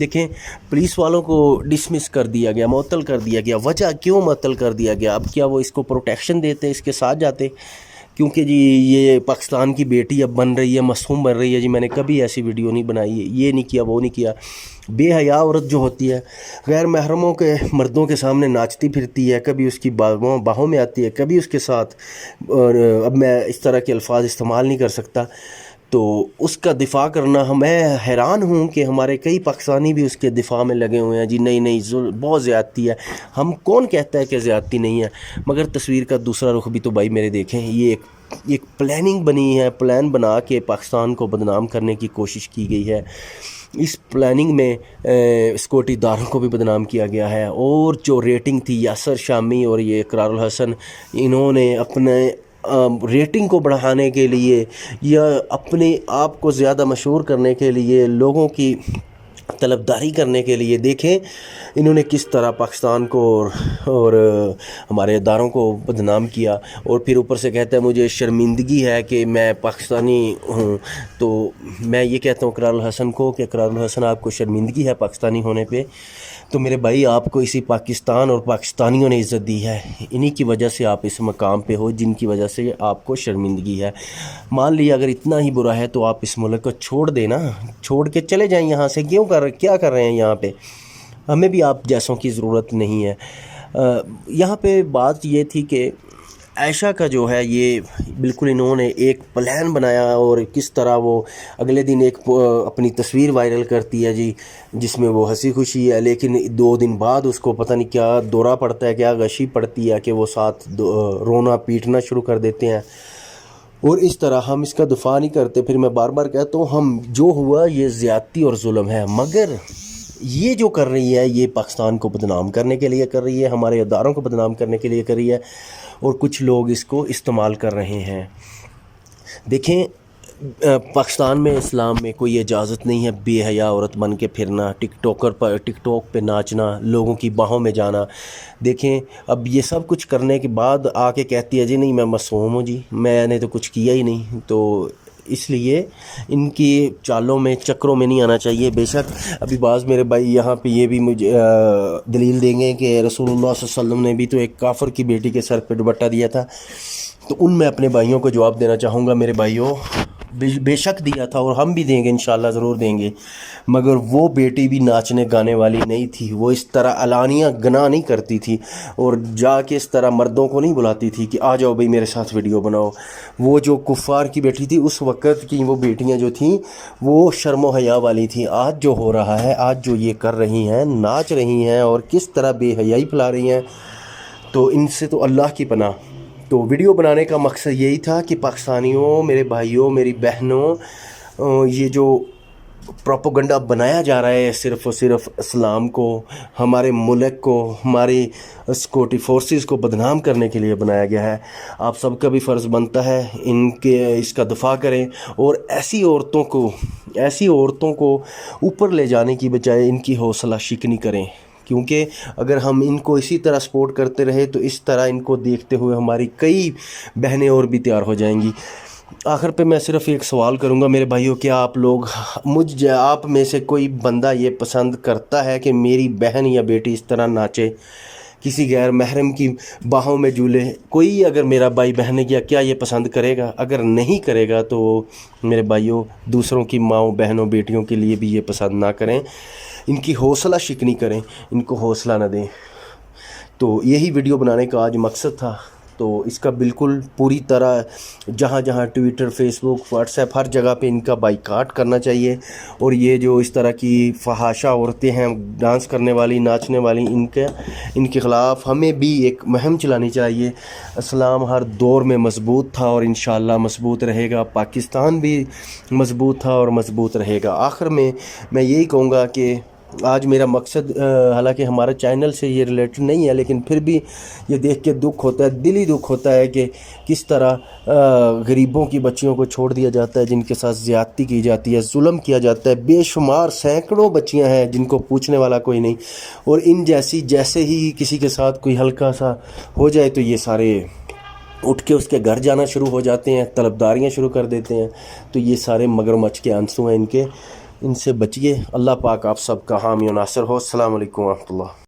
دیکھیں پولیس والوں کو ڈسمس کر دیا گیا، معطل کر دیا گیا. وجہ کیوں معطل کر دیا گیا؟ اب کیا وہ اس کو پروٹیکشن دیتے، اس کے ساتھ جاتے؟ کیونکہ جی یہ پاکستان کی بیٹی اب بن رہی ہے، معصوم بن رہی ہے. جی میں نے کبھی ایسی ویڈیو نہیں بنائی ہے، یہ نہیں کیا، وہ نہیں کیا. بے حیا عورت جو ہوتی ہے غیر محرموں کے مردوں کے سامنے ناچتی پھرتی ہے، کبھی اس کی باہوں میں آتی ہے، کبھی اس کے ساتھ، اور اب میں اس طرح کے الفاظ استعمال نہیں کر سکتا. تو اس کا دفاع کرنا، میں حیران ہوں کہ ہمارے کئی پاکستانی بھی اس کے دفاع میں لگے ہوئے ہیں. جی نہیں بہت زیادتی ہے. ہم کون کہتا ہے کہ زیادتی نہیں ہے؟ مگر تصویر کا دوسرا رخ بھی تو بھائی میرے دیکھیں. یہ ایک پلاننگ بنی ہے، پلان بنا کے پاکستان کو بدنام کرنے کی کوشش کی گئی ہے. اس پلاننگ میں سیکورٹی داروں کو بھی بدنام کیا گیا ہے. اور جو ریٹنگ تھی یاسر شامی اور یہ اقرار الحسن، انہوں نے اپنے ریٹنگ کو بڑھانے کے لیے یا اپنے آپ کو زیادہ مشہور کرنے کے لیے، لوگوں کی طلبداری کرنے کے لیے، دیکھیں انہوں نے کس طرح پاکستان کو اور ہمارے اداروں کو بدنام کیا. اور پھر اوپر سے کہتا ہے مجھے شرمندگی ہے کہ میں پاکستانی ہوں. تو میں یہ کہتا ہوں اقرار الحسن کو کہ اقرار الحسن آپ کو شرمندگی ہے پاکستانی ہونے پہ. تو میرے بھائی آپ کو اسی پاکستان اور پاکستانیوں نے عزت دی ہے، انہی کی وجہ سے آپ اس مقام پہ ہو جن کی وجہ سے آپ کو شرمندگی ہے. مان لیا اگر اتنا ہی برا ہے تو آپ اس ملک کو چھوڑ دیں نا، چھوڑ کے چلے جائیں یہاں سے. کیا کر رہے ہیں یہاں پہ؟ ہمیں بھی آپ جیسوں کی ضرورت نہیں ہے. یہاں پہ بات یہ تھی کہ عائشہ کا جو ہے یہ بالکل انہوں نے ایک پلان بنایا، اور کس طرح وہ اگلے دن ایک اپنی تصویر وائرل کرتی ہے جی جس میں وہ ہنسی خوشی ہے، لیکن 2 دن بعد اس کو پتہ نہیں کیا دورہ پڑتا ہے، کیا غشی پڑتی ہے کہ وہ ساتھ رونا پیٹنا شروع کر دیتے ہیں. اور اس طرح ہم اس کا دفاع نہیں کرتے. پھر میں بار بار کہتا ہوں ہم جو ہوا یہ زیادتی اور ظلم ہے، مگر یہ جو کر رہی ہے یہ پاکستان کو بدنام کرنے کے لیے کر رہی ہے، ہمارے اداروں کو بدنام کرنے کے لیے کر رہی ہے، اور کچھ لوگ اس کو استعمال کر رہے ہیں. دیکھیں پاکستان میں اسلام میں کوئی اجازت نہیں ہے بے حیا عورت بن کے پھرنا، ٹک ٹاک پہ ناچنا، لوگوں کی باہوں میں جانا. دیکھیں اب یہ سب کچھ کرنے کے بعد آ کے کہتی ہے جی نہیں میں معصوم ہوں، جی میں نے تو کچھ کیا ہی نہیں. تو اس لیے ان کی چالوں میں چکروں میں نہیں آنا چاہیے. بے شک ابھی بعض میرے بھائی یہاں پہ یہ بھی مجھے دلیل دیں گے کہ رسول اللہ صلی اللہ علیہ وسلم نے بھی تو ایک کافر کی بیٹی کے سر پہ دوپٹہ دیا تھا. تو ان میں اپنے بھائیوں کو جواب دینا چاہوں گا، میرے بھائیوں بے شک دیا تھا، اور ہم بھی دیں گے انشاءاللہ، ضرور دیں گے. مگر وہ بیٹی بھی ناچنے گانے والی نہیں تھی. وہ اس طرح علانیہ گناہ نہیں کرتی تھی، اور جا کے اس طرح مردوں کو نہیں بلاتی تھی کہ آ جاؤ بھائی میرے ساتھ ویڈیو بناؤ. وہ جو کفار کی بیٹی تھی اس وقت کی وہ بیٹیاں جو تھیں وہ شرم و حیا والی تھیں. آج جو ہو رہا ہے، آج جو یہ کر رہی ہیں، ناچ رہی ہیں اور کس طرح بے حیائی پھیلا رہی ہیں، تو ان سے تو اللہ کی پناہ. تو ویڈیو بنانے کا مقصد یہی تھا کہ پاکستانیوں، میرے بھائیوں، میری بہنوں، یہ جو پروپیگنڈا بنایا جا رہا ہے صرف اور صرف اسلام کو، ہمارے ملک کو، ہماری سیکورٹی فورسز کو بدنام کرنے کے لیے بنایا گیا ہے. آپ سب کا بھی فرض بنتا ہے اس کا دفاع کریں، اور ایسی عورتوں کو اوپر لے جانے کی بجائے ان کی حوصلہ شکنی کریں. کیونکہ اگر ہم ان کو اسی طرح سپورٹ کرتے رہے تو اس طرح ان کو دیکھتے ہوئے ہماری کئی بہنیں اور بھی تیار ہو جائیں گی. آخر پہ میں صرف ایک سوال کروں گا میرے بھائیوں، کیا آپ میں سے کوئی بندہ یہ پسند کرتا ہے کہ میری بہن یا بیٹی اس طرح ناچے، کسی غیر محرم کی باہوں میں جھولے؟ کوئی اگر میرا بھائی بہن ہے کیا یہ پسند کرے گا؟ اگر نہیں کرے گا تو میرے بھائیوں دوسروں کی ماؤں، بہنوں، بیٹیوں کے لیے بھی یہ پسند نہ کریں. ان کی حوصلہ شکنی کریں، ان کو حوصلہ نہ دیں. تو یہی ویڈیو بنانے کا آج مقصد تھا. تو اس کا بالکل پوری طرح جہاں ٹویٹر، فیس بک، واٹس ایپ، ہر جگہ پہ ان کا بائیکاٹ کرنا چاہیے. اور یہ جو اس طرح کی فحاشہ عورتیں ہیں ڈانس کرنے والی، ناچنے والی، ان کے خلاف ہمیں بھی ایک مہم چلانی چاہیے. اسلام ہر دور میں مضبوط تھا اور انشاءاللہ مضبوط رہے گا. پاکستان بھی مضبوط تھا اور مضبوط رہے گا. آخر میں یہی کہوں گا کہ آج میرا مقصد، حالانکہ ہمارے چینل سے یہ ریلیٹڈ نہیں ہے، لیکن پھر بھی یہ دیکھ کے دکھ ہوتا ہے، دلی دکھ ہوتا ہے کہ کس طرح غریبوں کی بچیوں کو چھوڑ دیا جاتا ہے، جن کے ساتھ زیادتی کی جاتی ہے، ظلم کیا جاتا ہے. بے شمار سینکڑوں بچیاں ہیں جن کو پوچھنے والا کوئی نہیں، اور ان جیسے ہی کسی کے ساتھ کوئی ہلکا سا ہو جائے تو یہ سارے اٹھ کے اس کے گھر جانا شروع ہو جاتے ہیں، طلبداریاں شروع کر دیتے ہیں. تو یہ سارے مگرمچھ کے آنسو ہیں ان کے. ان سے بچیے. اللہ پاک آپ سب کا حامی و ناصر ہو. السلام علیکم ورحمۃ اللہ.